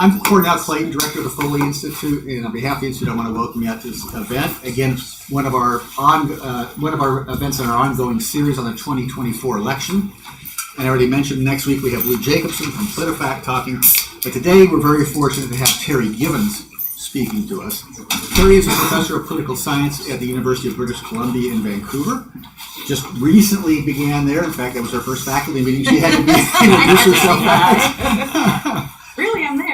I'm Cornell Clayton, director of the Foley Institute, and on behalf of the Institute, I want to welcome you at this event. Again, it's one of our events in our ongoing series on the 2024 election. And I already mentioned next week we have Lou Jacobson from PolitiFact talking, but today we're very fortunate to have Terri Givens speaking to us. Terri is a professor of political science at the University of British Columbia in Vancouver. Just recently began there. In fact, that was her first faculty meeting. She had to introduce herself back. Really, I'm there.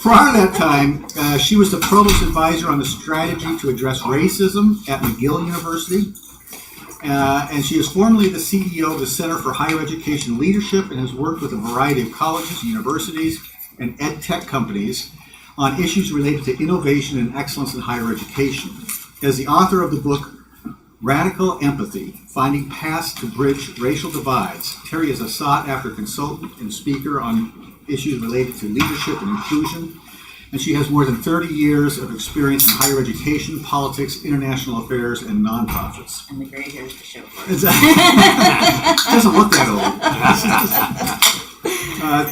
Prior to that time, she was the provost advisor on the strategy to address racism at McGill University. And she is formerly the CEO of the Center for Higher Education Leadership and has worked with a variety of colleges, universities, and ed tech companies on issues related to innovation and excellence in higher education. As the author of the book, Radical Empathy, Finding Paths to Bridge Racial Divides, Terri is a sought-after consultant and speaker on issues related to leadership and inclusion, and she has more than 30 years of experience in higher education, politics, international affairs, and nonprofits. And the gray hairs to show for it. Exactly. Doesn't look that old.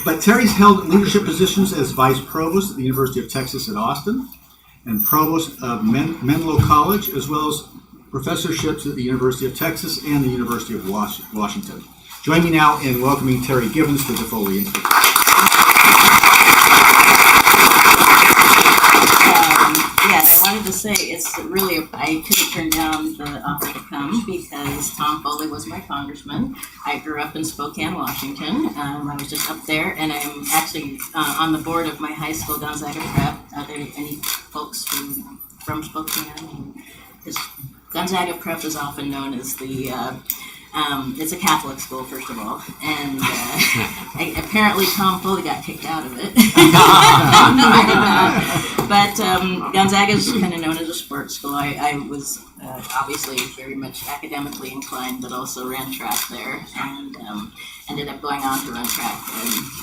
But Terri's held leadership positions as vice provost at the University of Texas at Austin and provost of Menlo College, as well as professorships at the University of Texas and the University of Washington. Join me now in welcoming Terri Givens to the Foley Institute. Yes, I wanted to say it's really, I couldn't turn down the offer to come because Tom Foley was my congressman. I grew up in Spokane, Washington. I was just up there, and I'm actually on the board of my high school, Gonzaga Prep. Are there any folks from Spokane? Gonzaga Prep is often known as the it's a Catholic school, first of all, and apparently Tom Foley got kicked out of it. But Gonzaga is kind of known as a sports school. I was obviously very much academically inclined, but also ran track there, and ended up going on to run track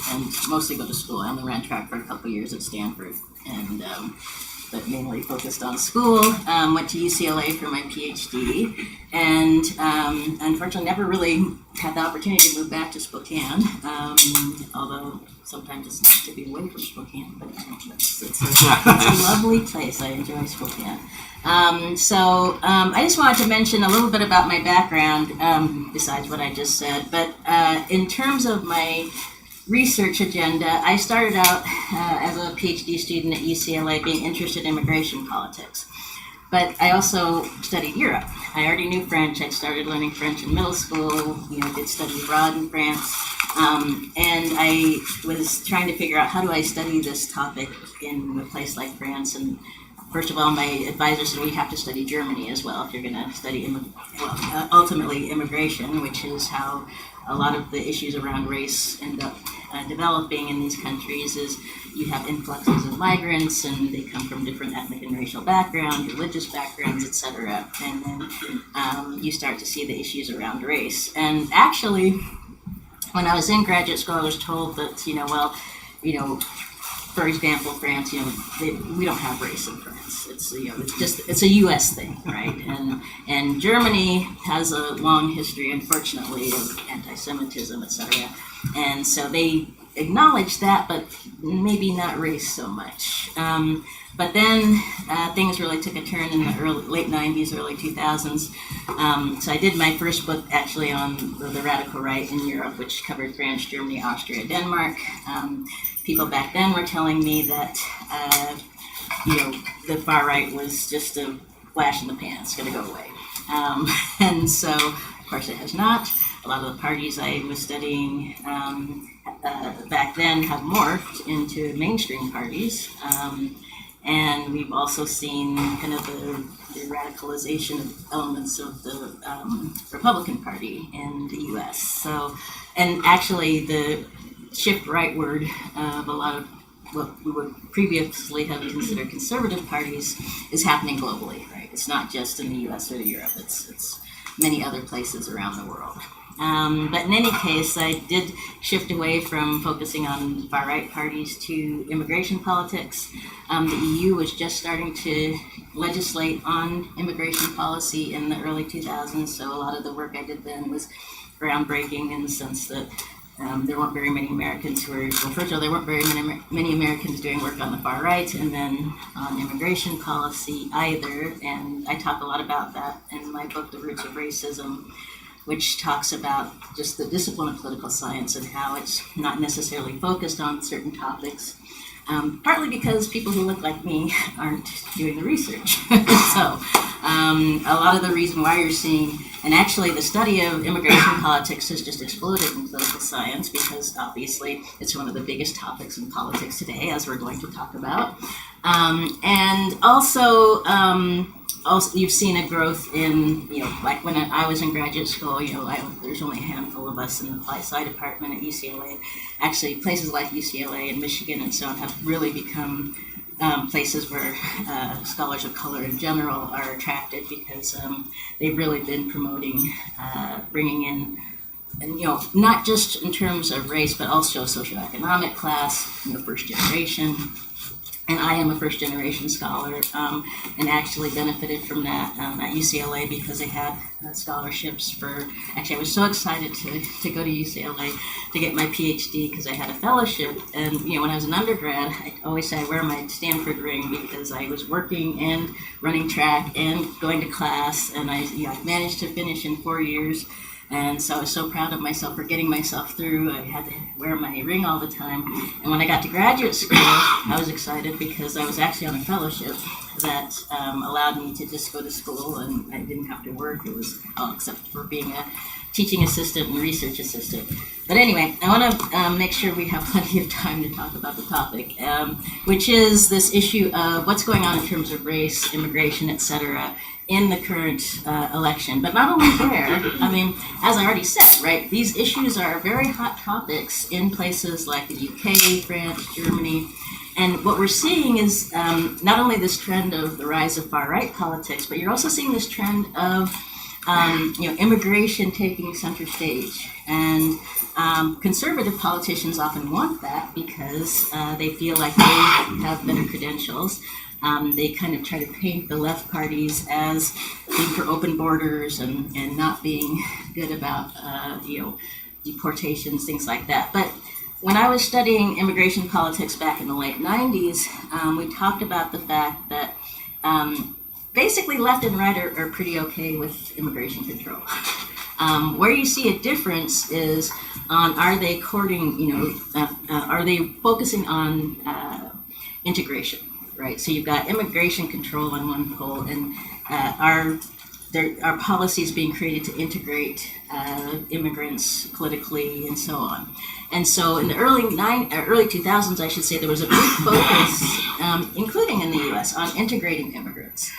and mostly go to school. I only ran track for a couple years at Stanford, and but mainly focused on school. Went to UCLA for my PhD, and unfortunately never really had the opportunity to move back to Spokane, although sometimes it's nice to be away from Spokane, but it's a lovely place. I enjoy Spokane. So I just wanted to mention a little bit about my background, besides what I just said, but in terms of my research agenda, I started out as a PhD student at UCLA being interested in immigration politics. But I also studied Europe. I already knew French. I started learning French in middle school, did study abroad in France. And I was trying to figure out how do I study this topic in a place like France. And first of all, my advisor said, we have to study Germany as well if you're going to study ultimately immigration, which is how a lot of the issues around race end up developing in these countries. Is you have influxes of migrants, and they come from different ethnic and racial backgrounds, religious backgrounds, etc. And then you start to see the issues around race. And actually, when I was in graduate school, I was told that, for example, France, we don't have race in France. It's a U.S. thing, right? And Germany has a long history, unfortunately, of anti-Semitism, etc. And so they acknowledge that, but maybe not race so much. But then things really took a turn in the late 90s, early 2000s. So I did my first book actually on the radical right in Europe, which covered France, Germany, Austria, Denmark. People back then were telling me that the far right was just a flash in the pan, it's going to go away. And so, of course, it has not. A lot of the parties I was studying back then have morphed into mainstream parties. And we've also seen kind of the radicalization of elements of the Republican Party in the U.S. So, and actually the shift rightward of a lot of what we would previously have considered conservative parties is happening globally, right? It's not just in the U.S. or Europe, it's many other places around the world. But in any case, I did shift away from focusing on far-right parties to immigration politics. The EU was just starting to legislate on immigration policy in the early 2000s, so a lot of the work I did then was groundbreaking in the sense that there weren't very many Americans who were, well, first of all, there weren't very many Americans doing work on the far right, and then on immigration policy either. And I talk a lot about that in my book, The Roots of Racism, which talks about just the discipline of political science and how it's not necessarily focused on certain topics, partly because people who look like me aren't doing the research. So a lot of the reason why you're seeing, and actually the study of immigration politics has just exploded in political science because obviously it's one of the biggest topics in politics today, as we're going to talk about. And also you've seen a growth in, like when I was in graduate school, there's only a handful of us in the Applied Sci department at UCLA. Actually, places like UCLA and Michigan and so on have really become places where scholars of color in general are attracted because they've really been promoting bringing in, and not just in terms of race, but also socioeconomic class, first generation. And I am a first generation scholar and actually benefited from that at UCLA because they had scholarships for, actually I was so excited to go to UCLA to get my PhD because I had a fellowship. And when I was an undergrad, I always say I wear my Stanford ring because I was working and running track and going to class, and I managed to finish in 4 years. And so I was so proud of myself for getting myself through. I had to wear my ring all the time. And when I got to graduate school, I was excited because I was actually on a fellowship that allowed me to just go to school and I didn't have to work. It was all except for being a teaching assistant and research assistant. But anyway, I want to make sure we have plenty of time to talk about the topic, which is this issue of what's going on in terms of race, immigration, etc., in the current election. But not only there, as I already said, right, these issues are very hot topics in places like the UK, France, Germany. And what we're seeing is not only this trend of the rise of far-right politics, but you're also seeing this trend of immigration taking center stage. And conservative politicians often want that because they feel like they have better credentials. They kind of try to paint the left parties as being for open borders and not being good about deportations, things like that. But when I was studying immigration politics back in the late 90s, we talked about the fact that basically left and right are pretty okay with immigration control. Where you see a difference is on are they courting, are they focusing on integration? Right, so you've got immigration control on one pole, and there are policies being created to integrate immigrants politically and so on. And so in the early 2000s, I should say, there was a big focus, including in the U.S., on integrating immigrants,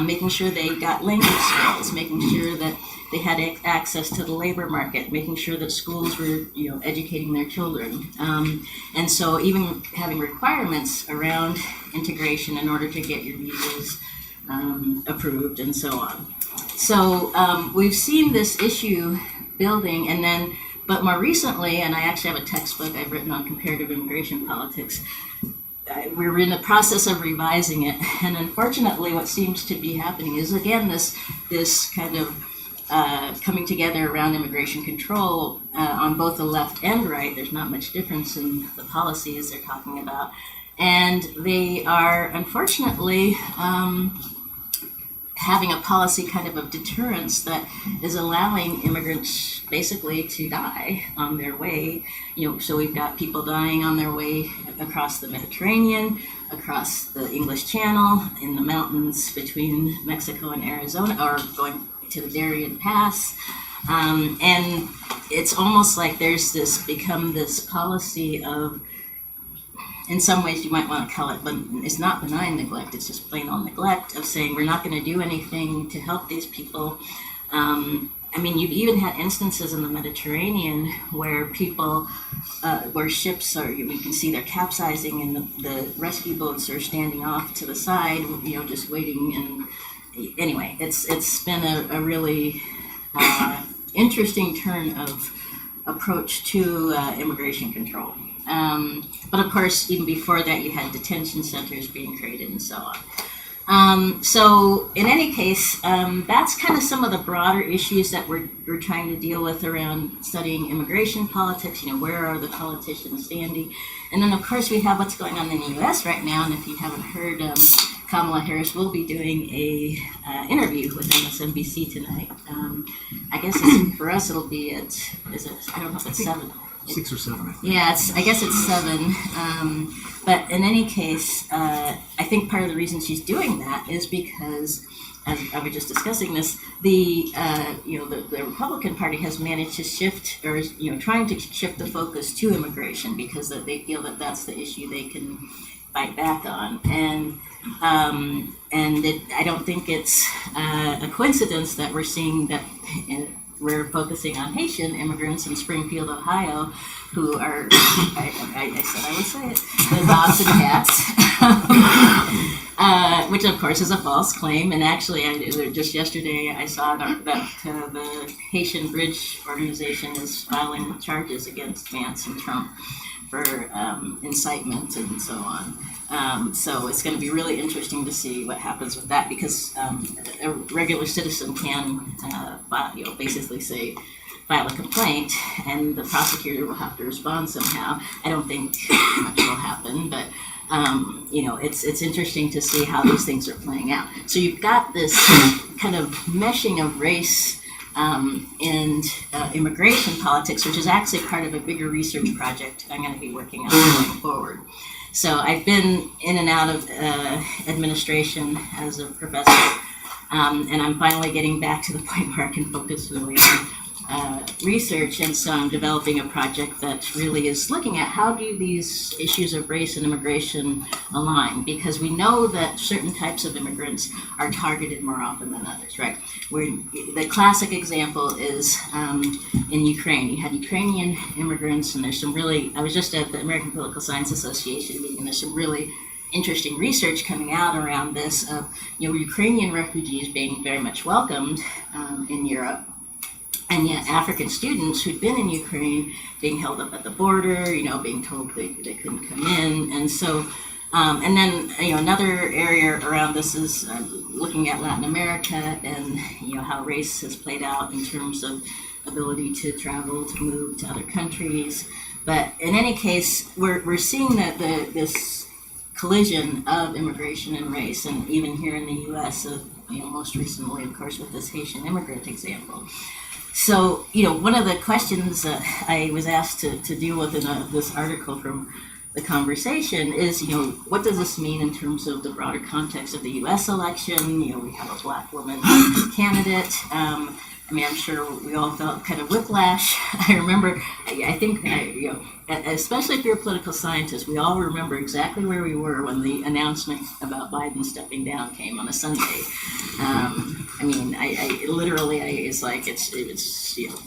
making sure they got language skills, making sure that they had access to the labor market, making sure that schools were, educating their children. And so even having requirements around integration in order to get your visas approved and so on. So we've seen this issue building, and then, but more recently, and I actually have a textbook I've written on comparative immigration politics, we're in the process of revising it. And unfortunately, what seems to be happening is, again, this kind of coming together around immigration control on both the left and right. There's not much difference in the policies they're talking about. And they are, unfortunately, having a policy kind of deterrence that is allowing immigrants basically to die on their way. So we've got people dying on their way across the Mediterranean, across the English Channel, in the mountains between Mexico and Arizona, or going to the Darien Pass. And it's almost like there's become this policy of, in some ways you might want to call it, but it's not benign neglect, it's just plain old neglect of saying we're not going to do anything to help these people. You've even had instances in the Mediterranean where people, where ships are, you can see they're capsizing and the rescue boats are standing off to the side, just waiting. And anyway, it's been a really interesting turn of approach to immigration control. But of course, even before that, you had detention centers being created and so on. So in any case, that's kind of some of the broader issues that we're trying to deal with around studying immigration politics. Where are the politicians standing? And then of course we have what's going on in the U.S. right now. And if you haven't heard, Kamala Harris will be doing a interview with MSNBC tonight. I guess for us it'll be at, I don't know if it's 7. 6 or 7, I think. Yeah, I guess it's 7. But in any case, I think part of the reason she's doing that is because, as I was just discussing this, the Republican Party has managed to shift, or is trying to shift the focus to immigration because they feel that that's the issue they can fight back on, and I don't think it's a coincidence that we're seeing that. We're focusing on Haitian immigrants in Springfield, Ohio, who are, I said I would say it, the dogs and cats, which of course is a false claim. And actually, just yesterday I saw that the Haitian Bridge Organization is filing charges against Vance and Trump for incitement and so on. So it's going to be really interesting to see what happens with that, because a regular citizen can basically file a complaint, and the prosecutor will have to respond somehow. I don't think much will happen, but it's interesting to see how these things are playing out. So you've got this kind of meshing of race and immigration politics, which is actually part of a bigger research project I'm going to be working on going forward. So I've been in and out of administration as a professor, and I'm finally getting back to the point where I can focus really on research, and so I'm developing a project that really is looking at how do these issues of race and immigration align, because we know that certain types of immigrants are targeted more often than others, right? The classic example is in Ukraine. You had Ukrainian immigrants, and there's some really, I was just at the American Political Science Association meeting, and there's some really interesting research coming out around this of Ukrainian refugees being very much welcomed in Europe, and yet African students who'd been in Ukraine being held up at the border, being told they couldn't come in. And so, and then, another area around this is looking at Latin America and, how race has played out in terms of ability to travel, to move to other countries. But in any case, we're seeing that this collision of immigration and race, and even here in the U.S., most recently, of course, with this Haitian immigrant example. So, one of the questions that I was asked to deal with in this article from the conversation is, what does this mean in terms of the broader context of the U.S. election? We have a black woman candidate. I'm sure we all felt kind of whiplash. I remember, I think, especially if you're a political scientist, we all remember exactly where we were when the announcement about Biden stepping down came on a Sunday. I literally, it's like, it's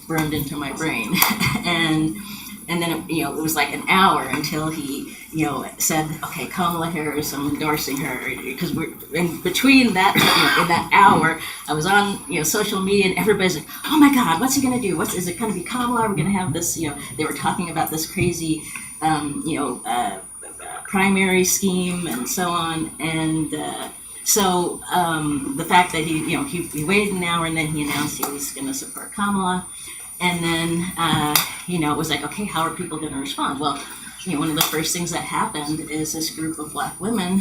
burned into my brain. And then, it was like an hour until he, said, okay, Kamala Harris, I'm endorsing her. Because we're in between that, in that hour, I was on, social media, and everybody's like, oh my God, what's he going to do? Is it going to be Kamala? We're going to have this, they were talking about this crazy, primary scheme and so on. And so the fact that he waited an hour and then he announced he was going to support Kamala. And then, it was like, okay, how are people going to respond? Well, one of the first things that happened is this group of black women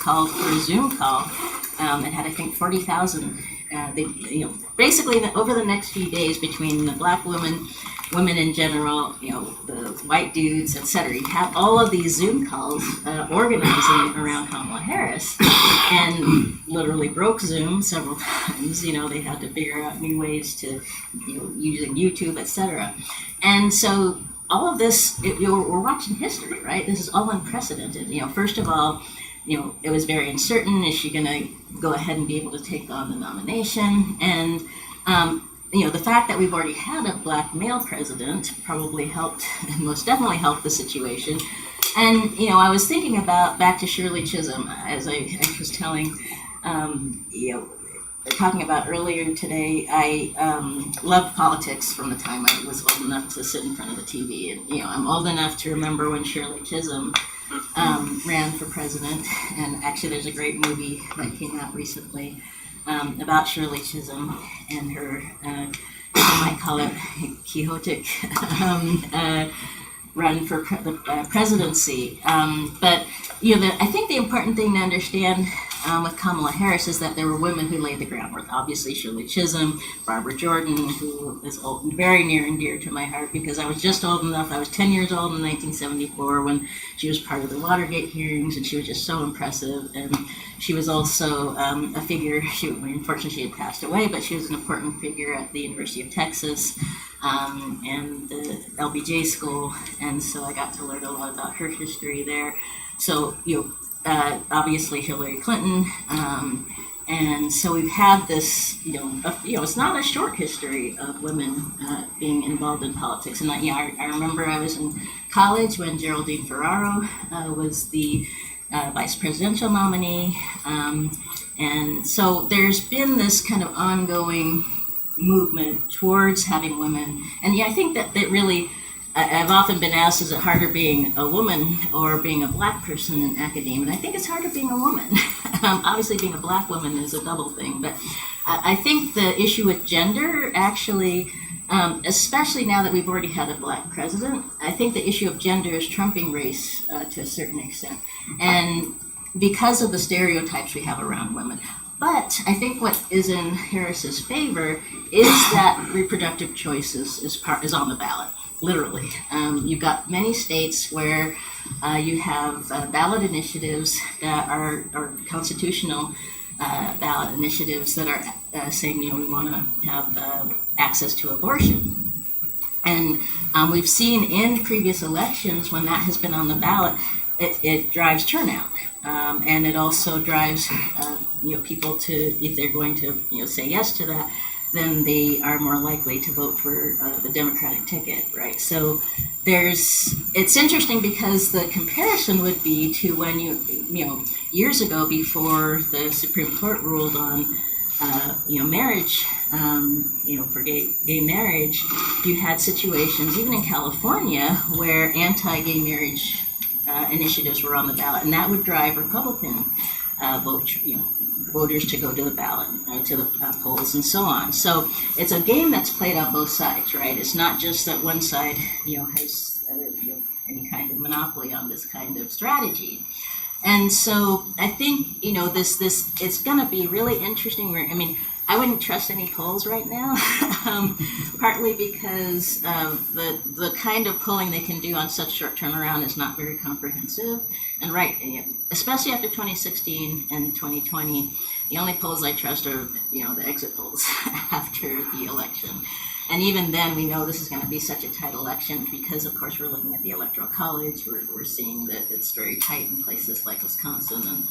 called for a Zoom call. It had, I think, 40,000. Basically, over the next few days, between the black women in general, the white dudes, etc., you have all of these Zoom calls organizing around Kamala Harris, and literally broke Zoom several times. They had to figure out new ways to, using YouTube, etc. And so all of this, we're watching history, right? This is all unprecedented. First of all, it was very uncertain. Is she going to go ahead and be able to take on the nomination? And the fact that we've already had a black male president probably helped, most definitely helped the situation. And, I was thinking about, back to Shirley Chisholm, as I was telling, talking about earlier today, I loved politics from the time I was old enough to sit in front of the TV. And, I'm old enough to remember when Shirley Chisholm ran for president, and actually there's a great movie that came out recently about Shirley Chisholm and her, you might call it quixotic run for the presidency. But I think the important thing to understand with Kamala Harris is that there were women who laid the groundwork. Obviously, Shirley Chisholm, Barbara Jordan, who is very near and dear to my heart because I was just old enough. I was 10 years old in 1974 when she was part of the Watergate hearings, and she was just so impressive. And she was also a figure. Unfortunately, she had passed away, but she was an important figure at the University of Texas and the LBJ school, and so I got to learn a lot about her history there. So, obviously Hillary Clinton, and so we've had this, it's not a short history of women being involved in politics. And I remember I was in college when Geraldine Ferraro was the vice presidential nominee, and so there's been this kind of ongoing movement towards having women. And I think that really, I've often been asked, is it harder being a woman or being a black person in academia? And I think it's harder being a woman. Obviously, being a black woman is a double thing. But I think the issue with gender actually, especially now that we've already had a black president, I think the issue of gender is trumping race to a certain extent. And because of the stereotypes we have around women. But I think what is in Harris's favor is that reproductive choices is on the ballot. Literally. You've got many states where you have ballot initiatives that are constitutional ballot initiatives that are saying, we want to have access to abortion. And we've seen in previous elections when that has been on the ballot, it drives turnout. And it also drives people to, if they're going to say yes to that, then they are more likely to vote for the Democratic ticket, right? So it's interesting because the comparison would be to when years ago before the Supreme Court ruled on marriage, for gay marriage, you had situations even in California where anti-gay marriage initiatives were on the ballot, and that would drive Republican voters to go to the ballot, to the polls, and so on. So it's a game that's played on both sides, right? It's not just that one side, has any kind of monopoly on this kind of strategy. And so I think this it's going to be really interesting. I wouldn't trust any polls right now, partly because the kind of polling they can do on such short turnaround is not very comprehensive. And especially after 2016 and 2020, the only polls I trust are, the exit polls after the election. And even then, we know this is going to be such a tight election because, of course, we're looking at the Electoral College. We're seeing that it's very tight in places like Wisconsin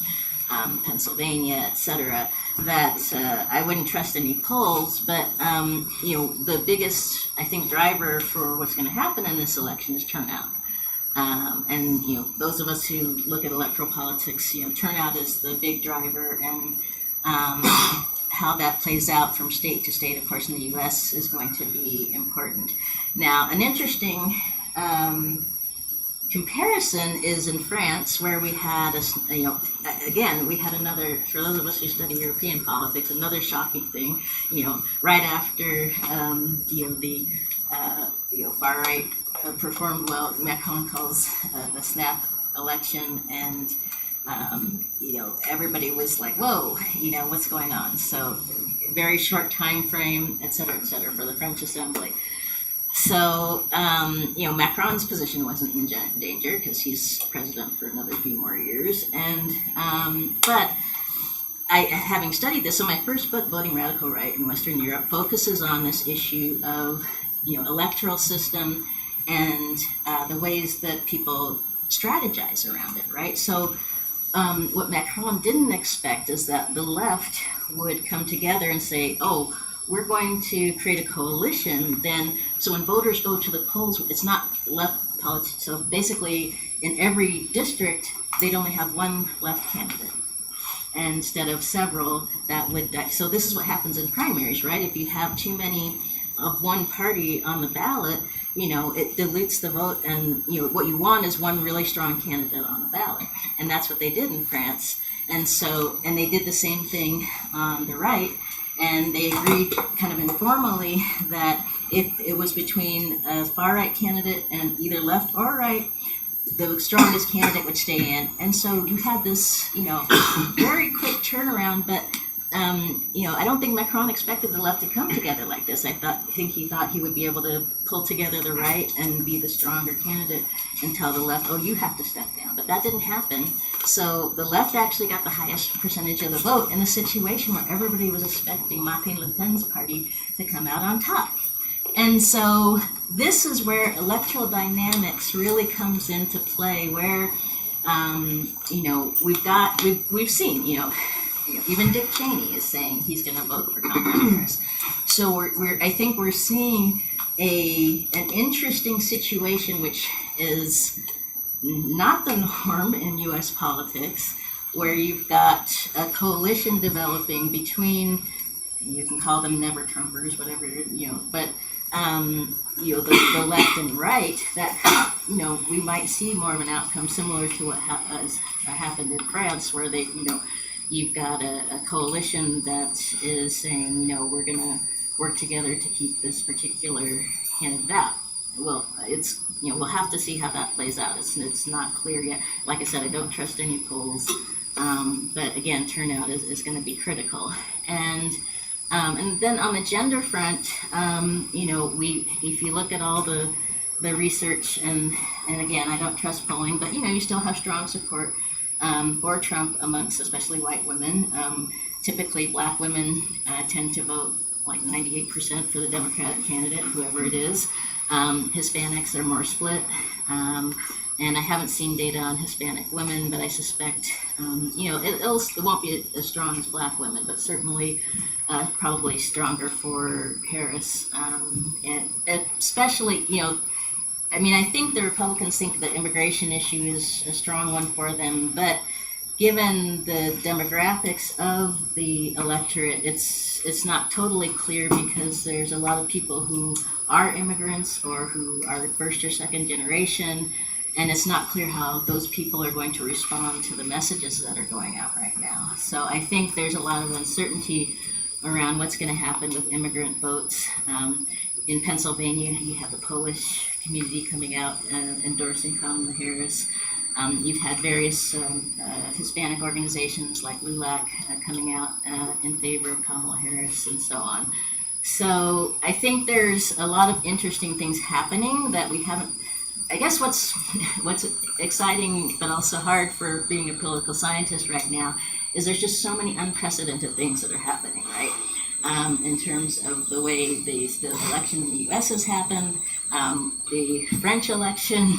and Pennsylvania, et cetera, that I wouldn't trust any polls. But, the biggest, I think, driver for what's going to happen in this election is turnout. And those of us who look at electoral politics, turnout is the big driver, and how that plays out from state to state, of course, in the U.S. is going to be important. Now, an interesting comparison is in France, where we had we had another, for those of us who study European politics, another shocking thing. Right after the far right performed well, Macron calls the snap election, and everybody was like, whoa, what's going on? So very short time frame, et cetera, for the French Assembly. So, Macron's position wasn't in danger because he's president for another few more years. And, but having studied this, so my first book, Voting Radical Right in Western Europe, focuses on this issue of, electoral system and the ways that people strategize around it, right? So, what Macron didn't expect is that the left would come together and say, oh, we're going to create a coalition then, so when voters go to the polls, it's not left politics. So basically, in every district, they'd only have one left candidate instead of several that would die. So this is what happens in primaries, right? If you have too many of one party on the ballot, it dilutes the vote, and what you want is one really strong candidate on the ballot, and that's what they did in France. And they did the same thing on the right, and they agreed kind of informally that if it was between a far right candidate and either left or right, the strongest candidate would stay in. And so you had this, very quick turnaround, but I don't think Macron expected the left to come together like this. I think he thought he would be able to pull together the right and be the stronger candidate and tell the left, oh, you have to step down. But that didn't happen. So the left actually got the highest percentage of the vote in a situation where everybody was expecting Marine Le Pen's party to come out on top. And so this is where electoral dynamics really comes into play, where we've seen, even Dick Cheney is saying he's going to vote for Kamala Harris. So I think we're seeing an interesting situation, which is not the norm in U.S. politics, where you've got a coalition developing between, you can call them never Trumpers, whatever, but the left and right, that we might see more of an outcome similar to what has happened in France, where you've got a coalition that is saying, we're going to work together to keep this particular candidate out. Well, we'll have to see how that plays out. It's not clear yet. Like I said, I don't trust any polls, but again, turnout is going to be critical. And then on the gender front, if you look at all the research, and again, I don't trust polling, but you still have strong support for Trump amongst especially white women. Typically, black women tend to vote like 98% for the Democratic candidate, whoever it is. Hispanics are more split, and I haven't seen data on Hispanic women, but I suspect it won't be as strong as black women, but certainly probably stronger for Harris, and especially I think the Republicans think the immigration issue is a strong one for them, but given the demographics of the electorate, it's not totally clear, because there's a lot of people who are immigrants or who are first or second generation, and it's not clear how those people are going to respond to the messages that are going out right now. So I think there's a lot of uncertainty around what's going to happen with immigrant votes. In Pennsylvania, you have the Polish community coming out endorsing Kamala Harris. You've had various Hispanic organizations like LULAC coming out in favor of Kamala Harris, and so on. So I think there's a lot of interesting things happening that we haven't. I guess what's exciting but also hard for being a political scientist right now is there's just so many unprecedented things that are happening, right? In terms of the way the election in the U.S. has happened, the French election,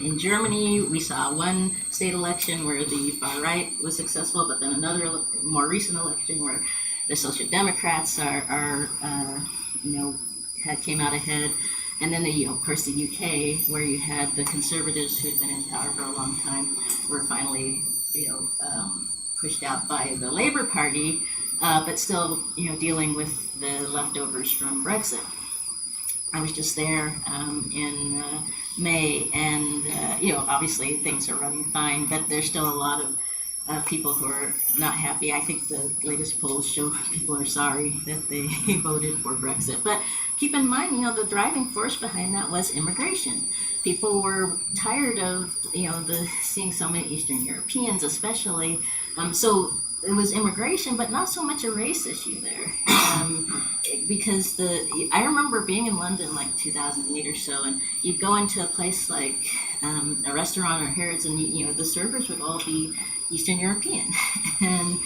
in Germany, we saw one state election where the far right was successful, but then another more recent election where the Social Democrats came out ahead. And then of course the UK, where you had the Conservatives who had been in power for a long time, were finally pushed out by the Labour Party, but still dealing with the leftovers from Brexit. I was just there in May, and obviously things are running fine, but there's still a lot of people who are not happy. I think the latest polls show people are sorry that they voted for Brexit. But keep in mind, the driving force behind that was immigration. People were tired of, seeing so many Eastern Europeans, especially. So it was immigration, but not so much a race issue there. Because I remember being in London like 2008 or so, and you'd go into a place like a restaurant or Harrods, and the servers would all be Eastern European, and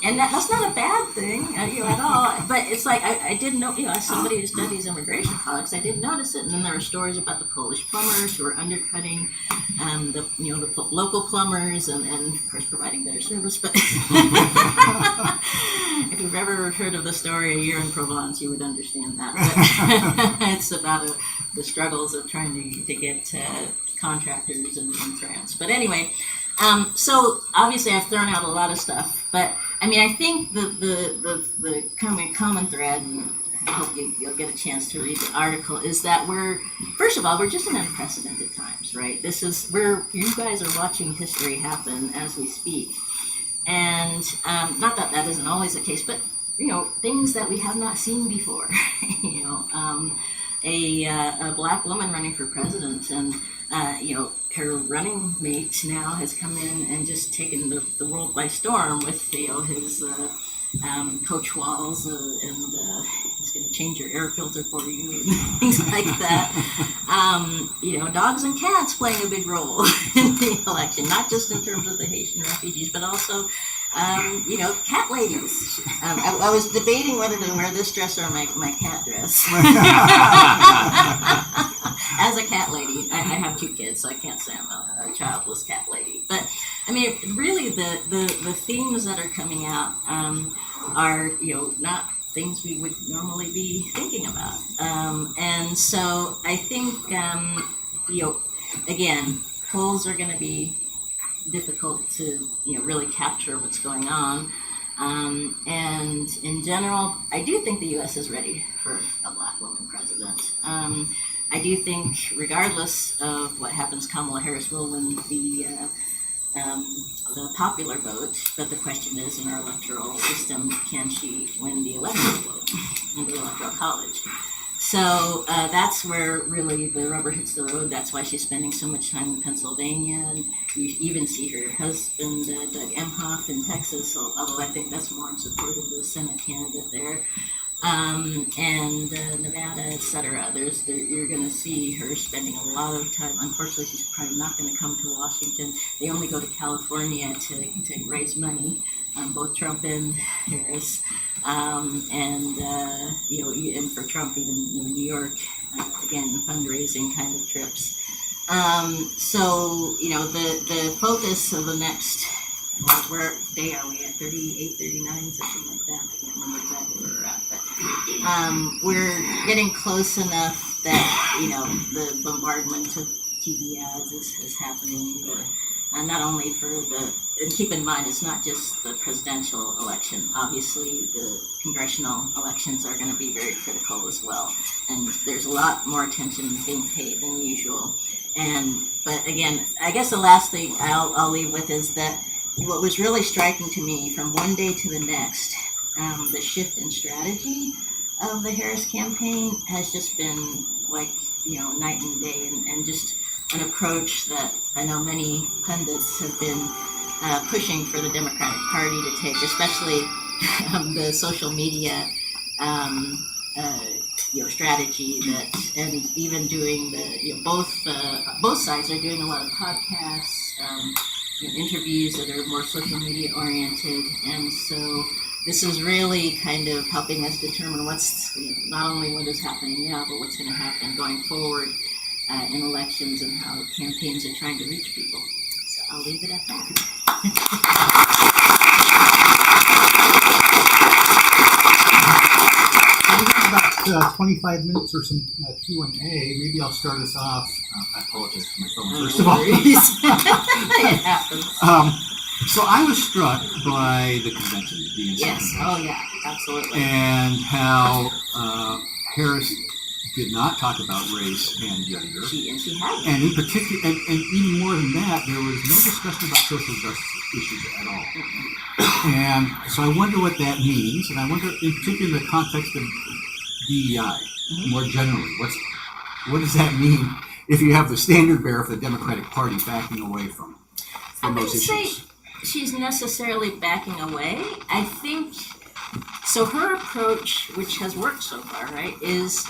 that's not a bad thing, at all. But it's like I didn't know, as somebody who studies immigration politics, I didn't notice it. And then there are stories about the Polish plumbers who are undercutting the local plumbers, and of course providing better service. But if you've ever heard of the story A Year in Provence, you would understand that. But it's about the struggles of trying to get contractors in France. But anyway. So obviously I've thrown out a lot of stuff, but I think the common thread, and I hope you'll get a chance to read the article, is that first of all, we're just in unprecedented times, right? You guys are watching history happen as we speak. And not that that isn't always the case, but, things that we have not seen before, a black woman running for president, and, her running mate now has come in and just taken the world by storm with, his coach walls, and he's going to change your air filter for you, and things like that. Dogs and cats playing a big role in the election, not just in terms of the Haitian refugees, but also, cat ladies. I was debating whether to wear this dress or my cat dress. As a cat lady, I have 2 kids, so I can't say I'm a childless cat lady. But I mean, really, the themes that are coming out are not things we would normally be thinking about. And so I think again, polls are going to be difficult to really capture what's going on. And in general, I do think the U.S. is ready for a black woman president. I do think, regardless of what happens, Kamala Harris will win the popular vote. But the question is, in our electoral system, can she win the electoral vote in the electoral college? So that's where really the rubber hits the road. That's why she's spending so much time in Pennsylvania. And you even see her husband, Doug Emhoff, in Texas, although I think that's more in support of the Senate candidate there. And Nevada, etc. You're going to see her spending a lot of time. Unfortunately, she's probably not going to come to Washington. They only go to California to raise money, both Trump and Harris. And for Trump, even New York, again, fundraising kind of trips. So the focus of the next, where day are we at? 38, 39, something like that. I can't remember exactly where we're at, but we're getting close enough that the bombardment of TV ads is happening. Not only and keep in mind, it's not just the presidential election. Obviously, the congressional elections are going to be very critical as well. And there's a lot more attention being paid than usual. But again, I guess the last thing I'll leave with is that what was really striking to me from one day to the next, the shift in strategy of the Harris campaign has just been like, night and day, and just an approach that I know many pundits have been pushing for the Democratic Party to take, especially the social media strategy and even doing both sides are doing a lot of podcasts, interviews that are more social media oriented, and so this is really kind of helping us determine what's not only what is happening now, but what's going to happen going forward in elections and how campaigns are trying to reach people. So I'll leave it at that. We have about 25 minutes or some Q&A. Maybe I'll start us off. I apologize for my phone, first of all. It happens. So I was struck by the convention. Yes. Oh, yeah. Absolutely. And how Harris did not talk about race and gender. She hadn't. And in particular, and even more than that, there was no discussion about social justice issues at all. And so I wonder what that means, and I wonder, in particular, in the context of DEI, more generally, what does that mean if you have the standard bearer for the Democratic Party backing away from those issues? I wouldn't say she's necessarily backing away. I think so. Her approach, which has worked so far, right, is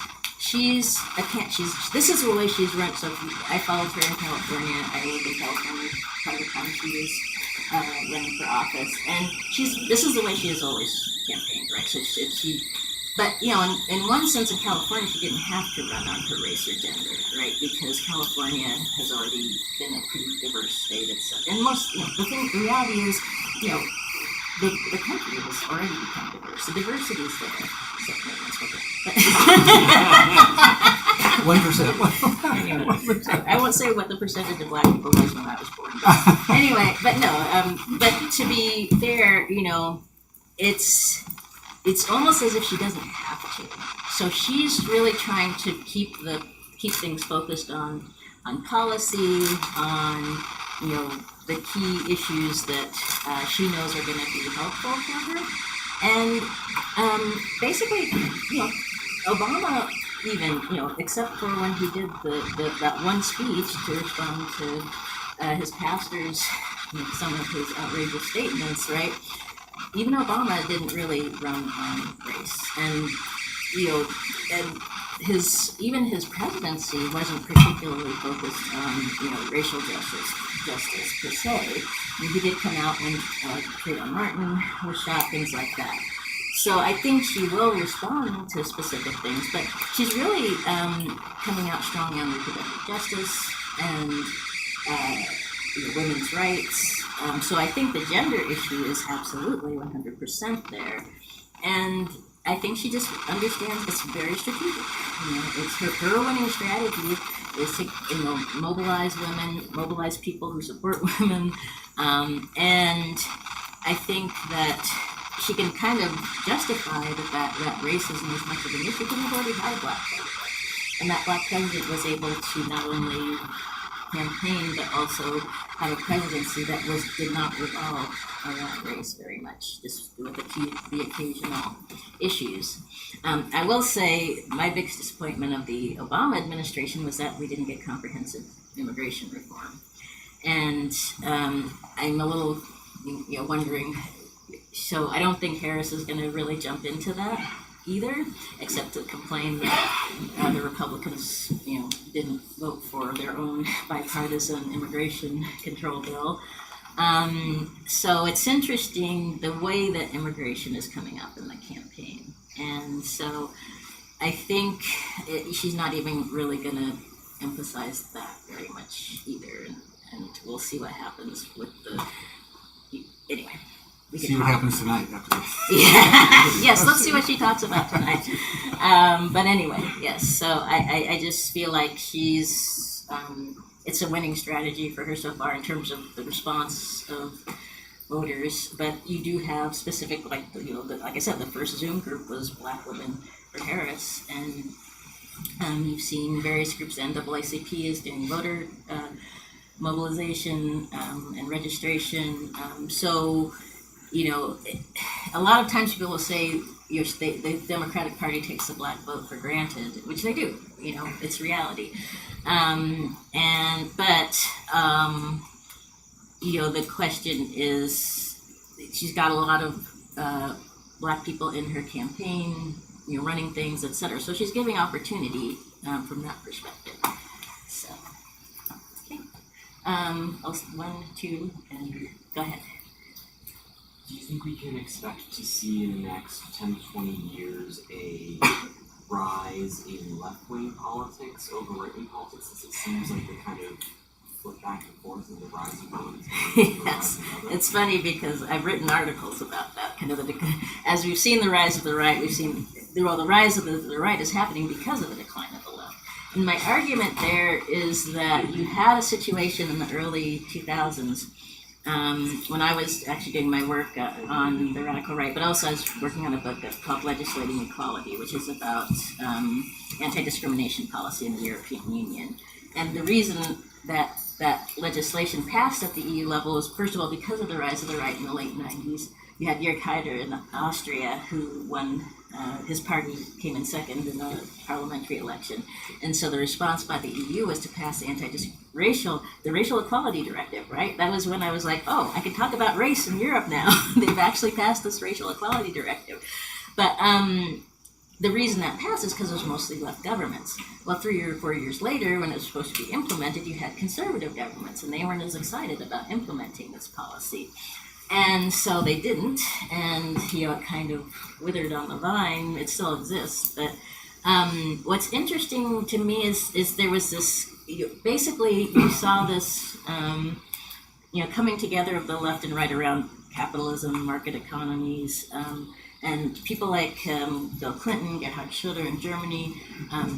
this is the way she's run. So I followed her in California. I lived in California part of the time she was running for office, and this is the way she has always campaigned, right? So but in one sense, in California, she didn't have to run on her race or gender, right? Because California has already been a pretty diverse state itself, and the reality is, the country has already become diverse. The diversity is there. Except for but 1%. I won't say what the percentage of black people was when I was born. But anyway, but no. But to be fair, it's almost as if she doesn't have to. So she's really trying to keep things focused on policy, on the key issues that she knows are going to be helpful for her, and basically, Obama even except for when he did that one speech to respond to his pastors, some of his outrageous statements, right? Even Obama didn't really run on race, and and his presidency wasn't particularly focused on racial justice per se. I mean, he did come out when Trayvon Martin was shot, things like that. So I think she will respond to specific things, but she's really coming out strongly on reproductive justice and women's rights. So I think the gender issue is absolutely 100% there, and I think she just understands it's very strategic. It's her winning strategy is to mobilize women, mobilize people who support women, and I think that she can kind of justify that racism is much of an issue because we've already had a black president, and that black president was able to not only campaign but also have a presidency that did not revolve around race very much, just with the occasional issues. I will say my biggest disappointment of the Obama administration was that we didn't get comprehensive immigration reform, and I'm a little wondering. So I don't think Harris is going to really jump into that either, except to complain that the Republicans, didn't vote for their own bipartisan immigration control bill. So it's interesting the way that immigration is coming up in the campaign, and so I think she's not even really going to emphasize that very much either, and we'll see what happens with anyway. See what happens tonight after this. Yeah. Yes, let's see what she talks about tonight. But anyway, yes. So I just feel like she's it's a winning strategy for her so far in terms of the response of voters. But you do have specific, like I said, the first Zoom group was Black Women for Harris, and you've seen various groups. The NAACP is doing voter mobilization and registration. So. A lot of times people will say the Democratic Party takes the black vote for granted, which they do. It's reality. The question is, she's got a lot of black people in her campaign, running things, etc. So she's giving opportunity from that perspective. So, okay. 1, 2, and go ahead. Do you think we can expect to see in the next 10 to 20 years a rise in left-wing politics over right-wing politics, since it seems like they kind of flip back and forth in the rise of one? Yes, it's funny because I've written articles about that. As we've seen the rise of the right, we've seen the rise of the right is happening because of the decline of the left. And my argument there is that you had a situation in the early 2000s when I was actually doing my work on the radical right, but also I was working on a book called Legislating Equality, which is about anti-discrimination policy in the European Union. And the reason that legislation passed at the EU level was, first of all, because of the rise of the right in the late 90s. You had Jörg Haider in Austria, who won, his party came in second in the parliamentary election. And so the response by the EU was to pass the Racial Equality Directive, right? That was when I was like, oh, I can talk about race in Europe now. They've actually passed this Racial Equality Directive. But the reason that passed is because it was mostly left governments. Well, 3 or 4 years later, when it was supposed to be implemented, you had conservative governments, and they weren't as excited about implementing this policy. And so they didn't, and it kind of withered on the vine. It still exists, but what's interesting to me is there was this. Basically, you saw this, coming together of the left and right around capitalism, market economies, and people like Bill Clinton, Gerhard Schröder in Germany,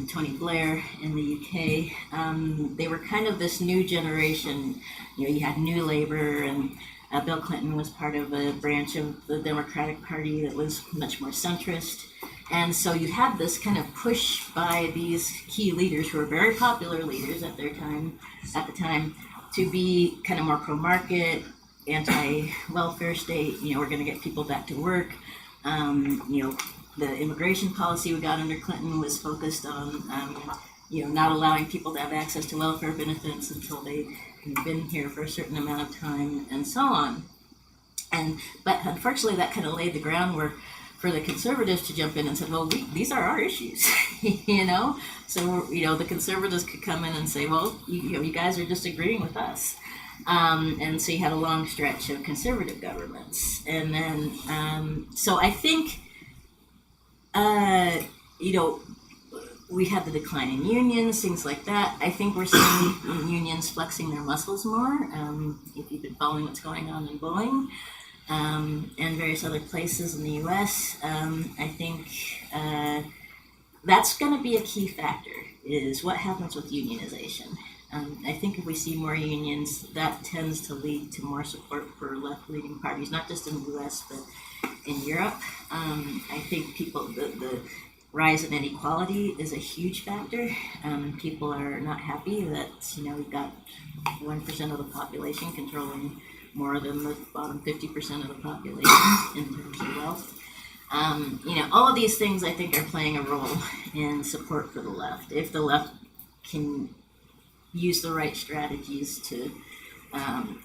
Tony Blair in the UK. They were kind of this new generation. You had New Labour and. Bill Clinton was part of a branch of the Democratic Party that was much more centrist, And so you had this kind of push by these key leaders who were very popular leaders at the time, to be kind of more pro-market, anti-welfare state. We're going to get people back to work. The immigration policy we got under Clinton was focused on, not allowing people to have access to welfare benefits until they'd been here for a certain amount of time, and so on. But unfortunately, that kind of laid the groundwork for the conservatives to jump in and said, well, these are our issues, So, the conservatives could come in and say, well, you guys are disagreeing with us. And so you had a long stretch of conservative governments. And then, so I think, we had the decline in unions, things like that. I think we're seeing unions flexing their muscles more. If you've been following what's going on in Boeing, and various other places in the U.S., I think that's going to be a key factor, is what happens with unionization. I think if we see more unions, that tends to lead to more support for left-leaning parties, not just in the U.S., but in Europe. I think the rise in inequality is a huge factor. People are not happy that, we've got 1% of the population controlling more than the bottom 50% of the population in terms of wealth. All of these things I think are playing a role in support for the left. If the left can use the right strategies to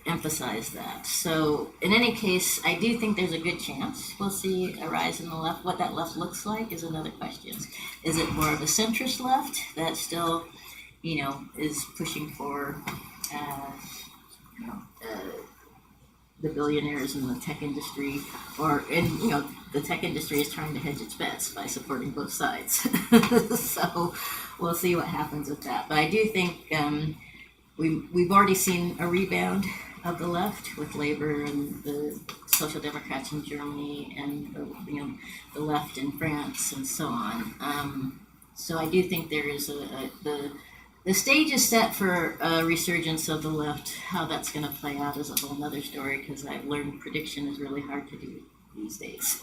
emphasize that. So in any case, I do think there's a good chance we'll see a rise in the left. What that left looks like is another question. Is it more of a centrist left that still, is pushing for the billionaires in the tech industry, the tech industry is trying to hedge its bets by supporting both sides. So we'll see what happens with that. But I do think we've already seen a rebound of the left with Labor and the Social Democrats in Germany and the left in France and so on. So I do think there is the stage is set for a resurgence of the left. How that's going to play out is a whole other story, because I've learned prediction is really hard to do these days.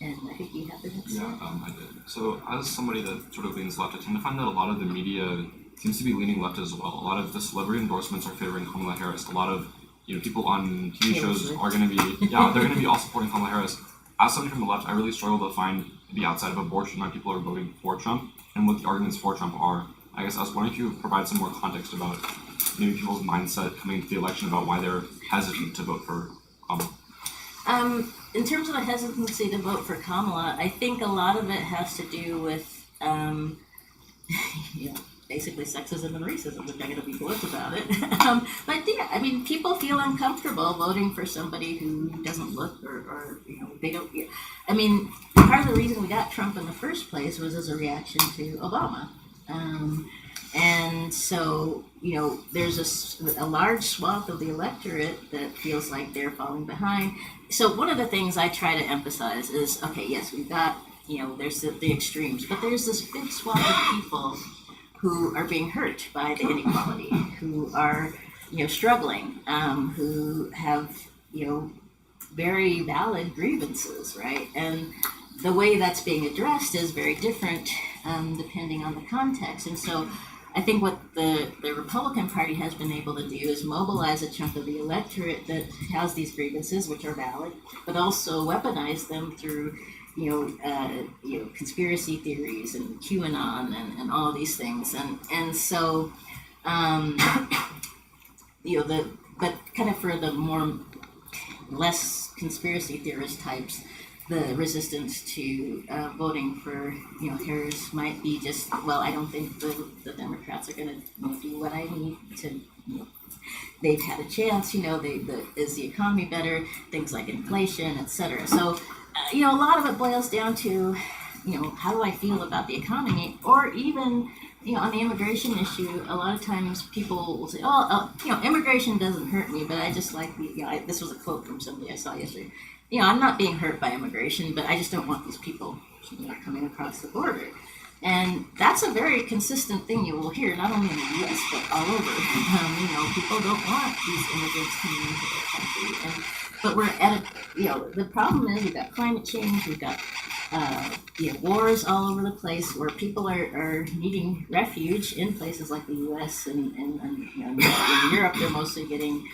And I think you have the next one. I did. So as somebody that sort of leans left, I tend to find that a lot of the media seems to be leaning left as well. A lot of the celebrity endorsements are favoring Kamala Harris. A lot of people on TV shows are going to be they're going to be all supporting Kamala Harris. As somebody from the left, I really struggle to find the outside of abortion why people are voting for Trump and what the arguments for Trump are. I guess I was wondering if you could provide some more context about maybe people's mindset coming into the election about why they're hesitant to vote for Kamala. In terms of the hesitancy to vote for Kamala, I think a lot of it has to do with, basically sexism and racism, which I'm going to be blunt about it. But yeah, people feel uncomfortable voting for somebody who doesn't look or they don't. Part of the reason we got Trump in the first place was as a reaction to Obama. And so, there's a large swath of the electorate that feels like they're falling behind. So one of the things I try to emphasize is, okay, yes, we've got, there's the extremes, but there's this big swath of people who are being hurt by the inequality, who are, struggling, who have, very valid grievances, right? And the way that's being addressed is very different depending on the context. And so I think what the Republican Party has been able to do is mobilize a chunk of the electorate that has these grievances, which are valid, but also weaponize them through, conspiracy theories and QAnon and all of these things. And so, but kind of for the less conspiracy theorist types, the resistance to voting for Harris might be just, well, I don't think the Democrats are going to do what I need to. They've had a chance. Is the economy better? Things like inflation, etc. So, a lot of it boils down to, how do I feel about the economy, or even. On the immigration issue, a lot of times people will say, immigration doesn't hurt me, but I just like this was a quote from somebody I saw yesterday. I'm not being hurt by immigration, but I just don't want these people, coming across the border. And that's a very consistent thing you will hear, not only in the U.S., but all over. People don't want these immigrants coming into their country. But we're at the problem is we've got climate change, we've got wars all over the place where people are needing refuge in places like the U.S. and in Europe. They're mostly getting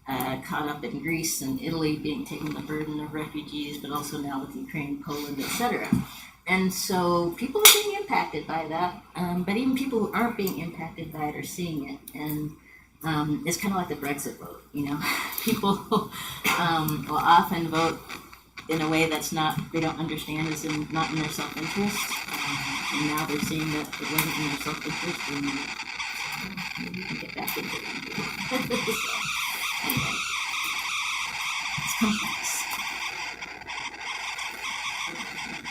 caught up in Greece and Italy being taking the burden of refugees, but also now with Ukraine, Poland, etc. And so people are being impacted by that, but even people who aren't being impacted by it are seeing it. And it's kind of like the Brexit vote, People will often vote in a way that's they don't understand is not in their self-interest. And now they're seeing that it wasn't in their self-interest, and maybe we can get back into it. So, anyway, it's complex.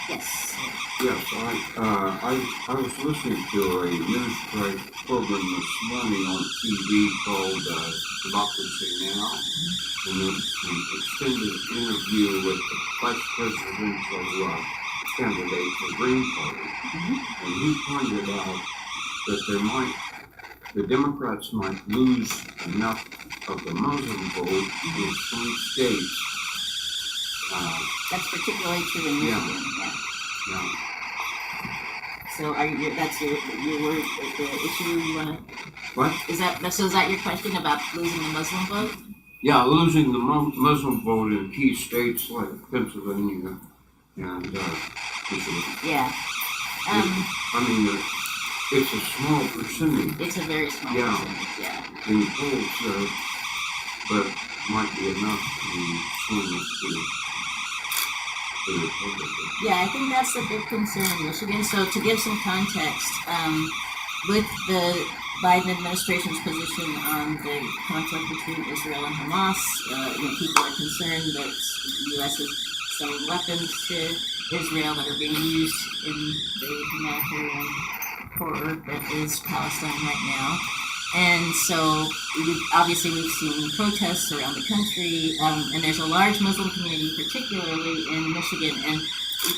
Yes. Yes, I was listening to a news program this morning on TV called Democracy Now, and it's an extended interview with the vice presidential candidate for the Green Party, and he pointed out that the Democrats might lose enough of the Muslim vote in some states. That's particularly true in Michigan. Yeah. So that's your the issue you want to. What? Is that your question about losing the Muslim vote? Yeah, losing the Muslim vote in key states like Pennsylvania and Michigan. Yeah. It's a small percentage. It's a very small percentage. Yeah. In the polls, but might be enough to swing it to the Republicans. Yeah, I think that's the big concern in Michigan. So to give some context, with the Biden administration's position on the conflict between Israel and Hamas, people are concerned that the U.S. is selling weapons to Israel that are being used in the humanitarian horror that is Palestine right now. And so, we've seen protests around the country, and there's a large Muslim community, particularly in Michigan, and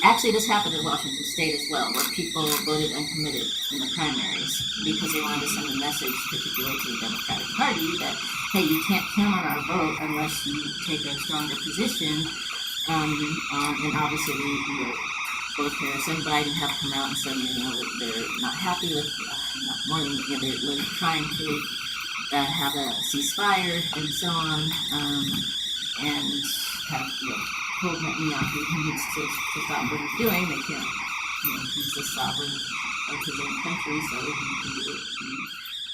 actually this happened in Washington State as well, where people voted uncommitted in the primaries because they wanted to send a message, particularly to the Democratic Party, that, hey, you can't count on our vote unless you take a stronger position, and obviously both Harris and Biden have come out and said, that they're not happy with, not more than, they're trying to have a ceasefire and so on, and have, told Netanyahu he needs to stop what he's doing. They can't, he's the sovereign of his own country, so he can do what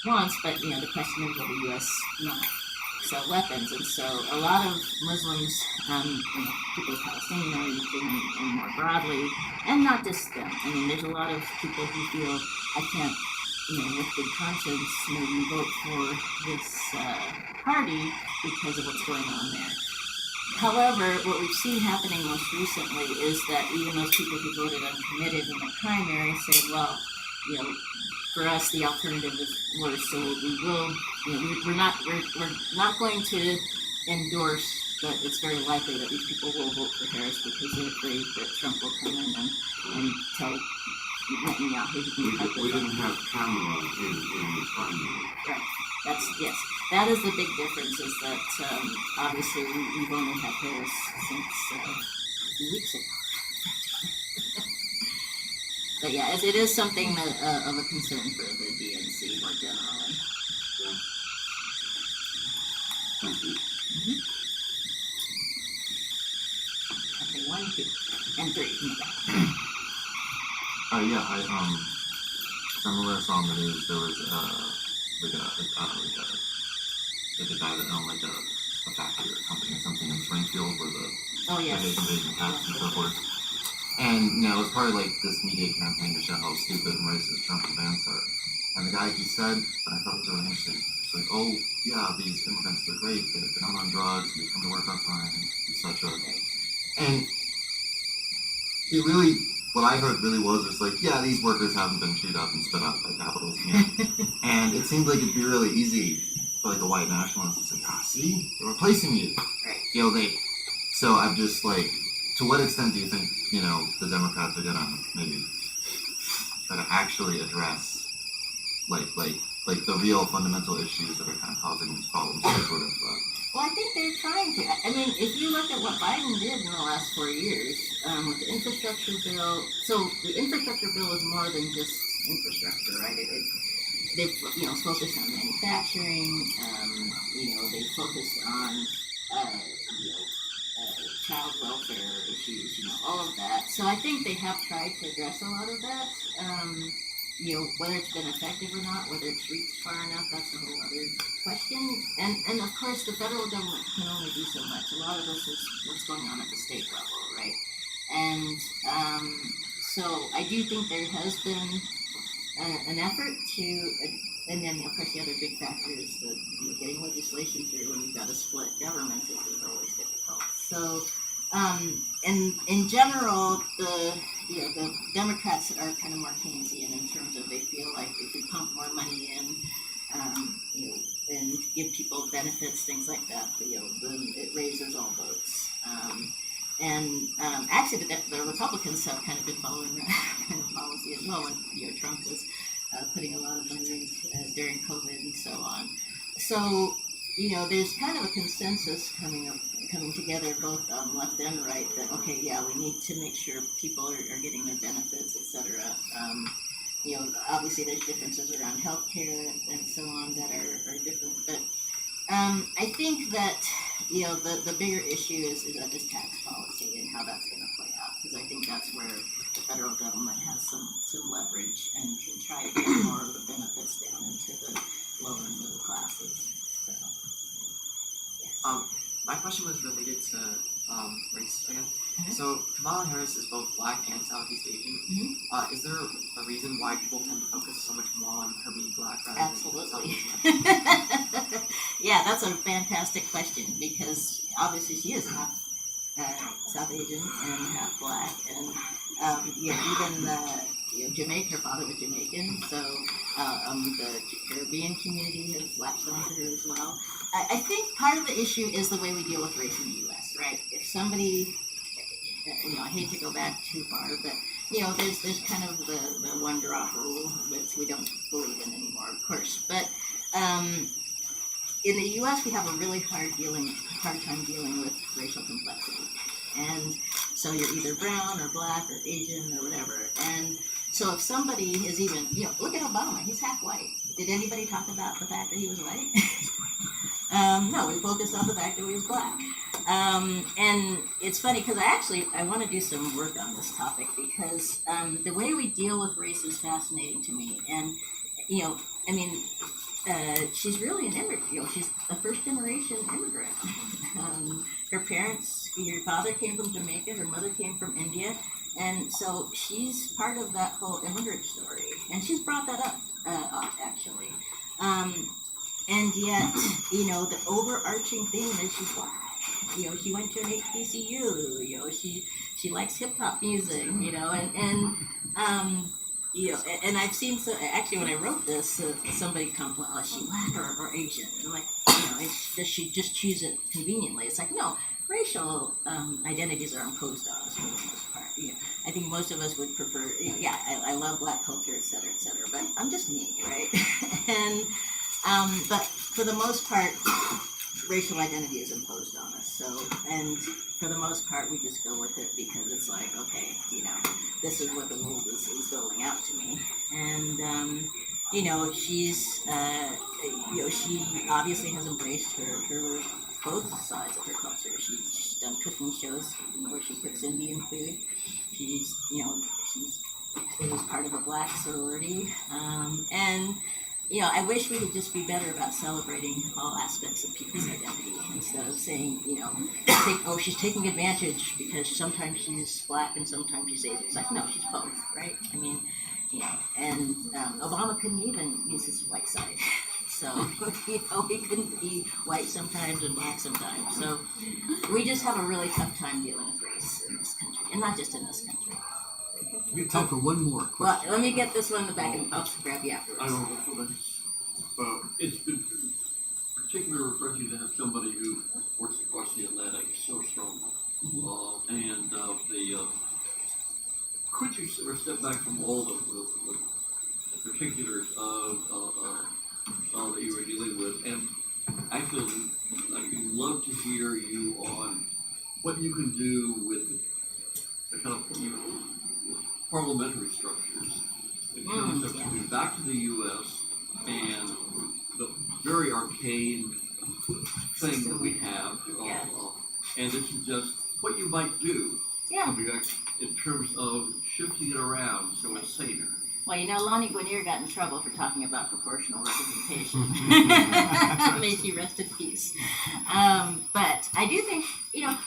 he wants, but, the question is, will the U.S. not sell weapons? And so a lot of Muslims, people of Palestinian origin and more broadly, and not just them. There's a lot of people who feel, I can't, with good conscience, maybe vote for this party because of what's going on there. However, what we've seen happening most recently is that even those people who voted uncommitted in the primary said, well, for us the alternative is worse, so we will, we're not going to endorse, but it's very likely that these people will vote for Harris because they're afraid that Trump will come in and tell Netanyahu he can cut We didn't have Kamala in the primary. Right. That is the big difference, is that obviously we've only had Harris since a few weeks ago. But it is something that of a concern for the DNC more generally. Yeah. Thank you. Okay, 1, 2, and 3 in the back. Some of us on the news, there was a guy that owned a factory or company or something in Springfield where the invasion cats and so forth. And it was part of this media campaign to show how stupid and racist Trump events are. And the guy, he said, and I thought it was really interesting, it's like, oh yeah, these immigrants, they're great, they're not on drugs, they come to work on time, etc. And it really, what I heard really was just these workers haven't been chewed up and spit out by capitalism yet. And it seemed like it'd be really easy for a white nationalist to say, see, they're replacing you. Right. So I'm just to what extent do you think, the Democrats are gonna maybe try to actually address the real fundamental issues that are kind of causing these problems to sort of Well, I think they're trying to. I mean, if you look at what Biden did in the last 4 years with the infrastructure bill, so the infrastructure bill is more than just infrastructure, right? They've focused on manufacturing. They focused on child welfare issues, all of that. So I think they have tried to address a lot of that. Whether it's been effective or not, whether it's reached far enough, that's a whole other question. And of course, the federal government can only do so much. A lot of this is what's going on at the state level, right? And so I do think there has been an effort to, and then of course the other big factor is the getting legislation through when you've got a split government is always difficult. So, in general, the Democrats are kind of more Keynesian in terms of they feel like if we pump more money in, and give people benefits, things like that, then it raises all boats. Actually, the Republicans have kind of been following that kind of policy as well when Trump was putting a lot of money in during COVID and so on. So there's kind of a consensus coming together, both left and right, that okay, yeah, we need to make sure people are getting their benefits, etc. Obviously there's differences around healthcare and so on that are different, but I think that the bigger issue is this tax policy and how that's going to play out, because I think that's where the federal government has some leverage and can try to get more of the benefits down into the lower and middle classes. So, yeah. My question was related to race again. Mm-hmm. So Kamala Harris is both Black and Southeast Asian. Mm-hmm. Is there a reason why people tend to focus so much more on her being Black rather Absolutely. than Southeast Asian? Yeah, that's a fantastic question, because obviously she is half South Asian and half Black, and even Jamaica, her father was Jamaican, so the Caribbean community has latched on to her as well. I think part of the issue is the way we deal with race in the U.S., right? If somebody, I hate to go back too far, but there's kind of the one drop rule, which we don't believe in anymore, of course. But in the U.S., we have a really hard time dealing with racial complexity, and so you're either brown or Black or Asian or whatever. And so if somebody is even, look at Obama, he's half white. Did anybody talk about the fact that he was white? No, we focused on the fact that he was Black. And it's funny because I want to do some work on this topic, because the way we deal with race is fascinating to me. And, she's really an immigrant. She's a first-generation immigrant. Her parents, her father came from Jamaica, her mother came from India, and so she's part of that whole immigrant story. And she's brought that up, actually. And yet, the overarching theme is she's Black. She went to an HBCU. She likes hip hop music. And I've seen actually when I wrote this, somebody complained, "Oh, is she Black or Asian?" And I'm like, does she just choose it conveniently? It's like, no, racial identities are imposed on us for the most part. I think most of us would prefer. I love Black culture, et cetera, but I'm just me, right? And but for the most part, racial identity is imposed on us. So, and for the most part, we just go with it because it's like, okay, this is what the world is doling out to me. And, she's, she obviously has embraced her both sides of her culture. She's done cooking shows where she cooks Indian food. She was part of a Black sorority. And I wish we could just be better about celebrating all aspects of people's identity instead of saying, she's taking advantage because sometimes she's Black and sometimes she's Asian. It's like, no, she's both, right? And Obama couldn't even use his white side. So, he couldn't be white sometimes and Black sometimes. So, we just have a really tough time dealing with race in this country, and not just in this country. We have time for one more question. Well, let me get this one in the back and I'll grab you afterwards. I don't know. It's been particularly refreshing to have somebody who works across the Atlantic so strongly. Could you sort of step back from all the particulars of that you were dealing with, and actually love to hear you on what you can do with the kind of parliamentary structures in terms of coming back to the U.S. and the very arcane thing that we have, and this is just what you might do coming back in terms of shifting it around so it's saner. Well, you know, Lonnie Guinier got in trouble for talking about proportional representation. May she rest in peace. But I do think, you know,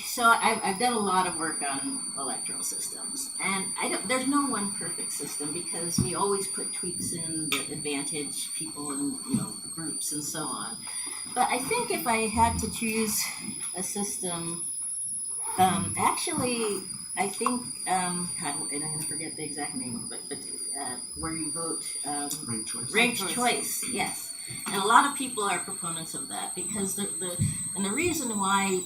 so I've done a lot of work on electoral systems, and there's no one perfect system because we always put tweaks in that advantage people and, you know, groups and so on. But I think if I had to choose a system, actually, I think, and I'm going to forget the exact name, but where you vote, Ranked choice. Ranked choice, yes. And a lot of people are proponents of that because the reason why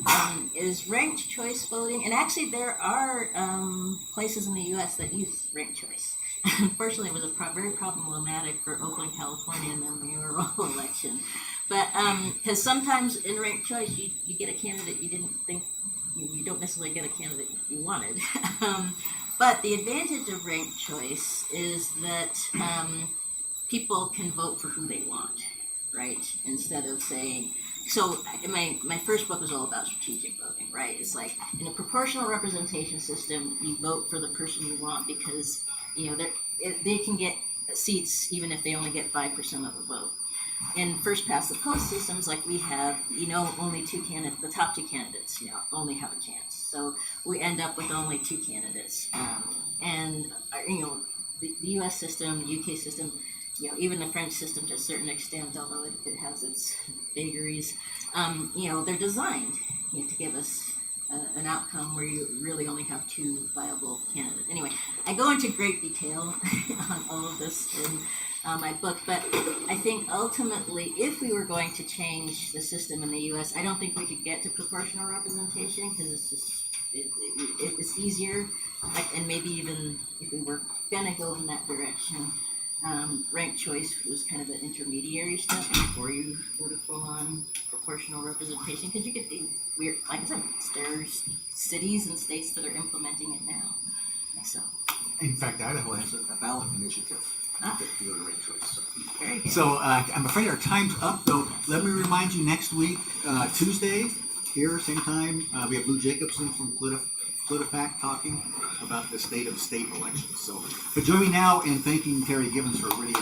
is ranked choice voting, and actually there are places in the U.S. that use ranked choice. Unfortunately, it was very problematic for Oakland, California, in their mayoral election. But because sometimes in ranked choice, you get a candidate you didn't think, you don't necessarily get a candidate you wanted. But the advantage of ranked choice is that people can vote for who they want, right? Instead of saying, so my first book was all about strategic voting, right? It's like in a proportional representation system, you vote for the person you want because, you know, they can get seats even if they only get 5% of the vote. In first past the post systems like we have, you know, only the top two candidates, you know, only have a chance. So we end up with only two candidates. And, you know, the US system, the UK system, you know, even the French system to a certain extent, although it has its vagaries, you know, they're designed, you know, to give us an outcome where you really only have two viable candidates. Anyway, I go into great detail on all of this in my book, but I think ultimately, if we were going to change the system in the U.S., I don't think we could get to proportional representation because it's just it's easier, and maybe even if we were gonna go in that direction. Ranked choice was kind of an intermediary step before you go to full-on proportional representation because you get the weird, like I said, there's cities and states that are implementing it now. So, In fact, Idaho has a ballot initiative to do a ranked choice. So. Very good. So I'm afraid our time's up, though. Let me remind you, next week, Tuesday, here, same time, we have Lou Jacobson from PolitiFact talking about the state of state elections. So, but join me now in thanking Terri Givens for really